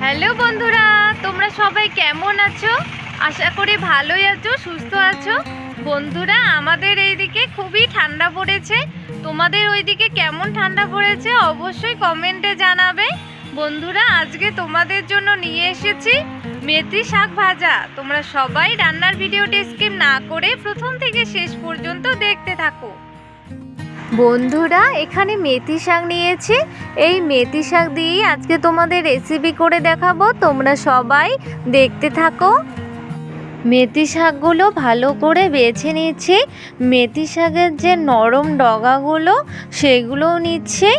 Hello বন্ধুরা, তোমরা সবাই কেমন আছো? আশা করি ভালোই আছো, সুস্থ আছো। বন্ধুরা, আমাদের এইদিকে খুবই ঠান্ডা পড়েছে। তোমাদের ওইদিকে কেমন ঠান্ডা পড়েছে অবশ্যই কমেন্টে জানাবে। বন্ধুরা, আজকে তোমাদের জন্য নিয়ে এসেছি মেথি শাক ভাজা। তোমরা সবাই রান্নার ভিডিওটি স্কিপ না করে প্রথম থেকে শেষ পর্যন্ত দেখতে থাকো। বন্ধুরা, এখানে মেথি শাক নিয়েছি। এই মেথি শাক দিয়েই আজকে তোমাদের রেসিপি করে দেখাবো। তোমরা সবাই দেখতে থাকো। মেথি শাকগুলো ভালো করে বেছে নিচ্ছি। মেথি শাকের যে নরম ডগাগুলো সেগুলোও নিচ্ছি।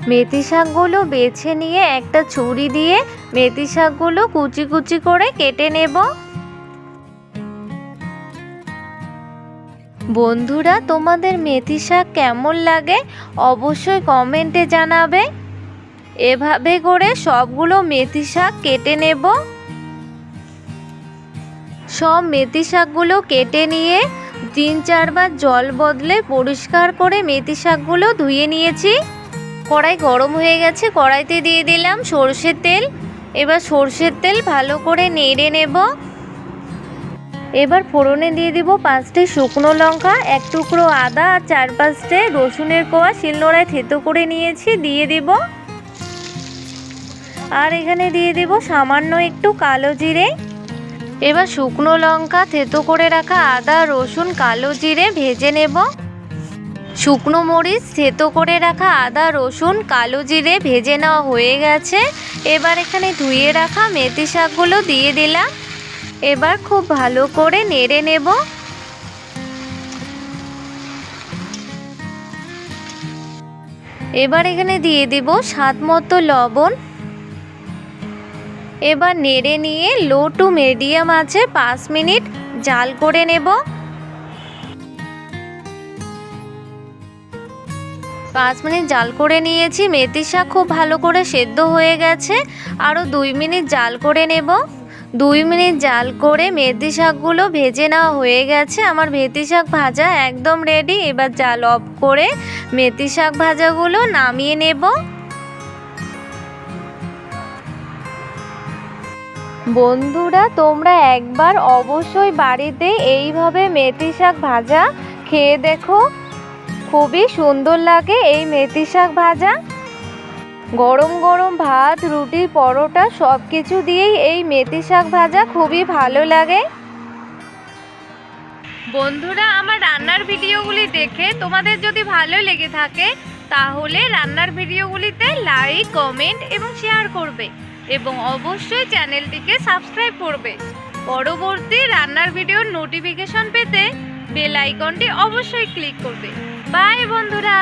মেথি শাকগুলো বেছে নিয়ে একটা ছুরি দিয়ে মেথি শাকগুলো কুচি কুচি করে কেটে নেব। বন্ধুরা, তোমাদের মেথি শাক কেমন লাগে অবশ্যই কমেন্টে জানাবে। এভাবে করে সবগুলো মেথি শাক কেটে নেব। সব মেথি শাকগুলো কেটে নিয়ে 3-4 বার জল বদলে পরিষ্কার করে মেথি শাকগুলো ধুয়ে নিয়েছি। কড়াই গরম হয়ে গেছে, কড়াইতে দিয়ে দিলাম সরষের তেল। এবার সরষের তেল ভালো করে নেড়ে নেব। এবার ফোড়নে দিয়ে দিব 5টি শুকনো লঙ্কা, 1 টুকরো আদা আর 4-5টে রসুনের কোয়া শিলনোড়ায় থেতো করে নিয়েছি, দিয়ে দিব। আর এখানে দিয়ে দিব সামান্য একটু কালো জিরে। এবার শুকনো লঙ্কা, থেতো করে রাখা আদা, রসুন, কালো জিরে ভেজে নেব। শুকনো মরিচ, থেতো করে রাখা আদা, রসুন, কালো জিরে ভেজে নেওয়া হয়ে গেছে। এবার এখানে ধুয়ে রাখা মেথি শাকগুলো দিয়ে দিলাম। এবার খুব ভালো করে নেড়ে নেব। এবার এখানে দিয়ে দিব স্বাদ মতো লবণ। এবার নেড়ে নিয়ে লো টু মিডিয়াম আঁচে 5 মিনিট জাল করে নেব। 5 মিনিট জাল করে নিয়েছি। মেথি শাক খুব ভালো করে সেদ্ধ হয়ে গেছে। আরও 2 মিনিট জাল করে নেব। 2 মিনিট জাল করে মেথি শাকগুলো ভেজে নেওয়া হয়ে গেছে। আমার মেথি শাক ভাজা একদম রেডি। এবার জাল অফ করে মেথি শাক ভাজাগুলো নামিয়ে নেব। বন্ধুরা, তোমরা একবার অবশ্যই বাড়িতে এইভাবে মেথি শাক ভাজা খেয়ে দেখো। খুবই সুন্দর লাগে এই মেথি শাক ভাজা। গরম গরম ভাত, রুটি, পরোটা সব কিছু দিয়েই এই মেথি শাক ভাজা খুবই ভালো লাগে। বন্ধুরা, আমার রান্নার ভিডিওগুলি দেখে তোমাদের যদি ভালো লেগে থাকে তাহলে রান্নার ভিডিওগুলিতে লাইক, কমেন্ট এবং শেয়ার করবে এবং অবশ্যই চ্যানেলটিকে সাবস্ক্রাইব করবে। পরবর্তী রান্নার ভিডিওর নোটিফিকেশন পেতে বেল আইকনটি অবশ্যই ক্লিক করবে। বাই বন্ধুরা।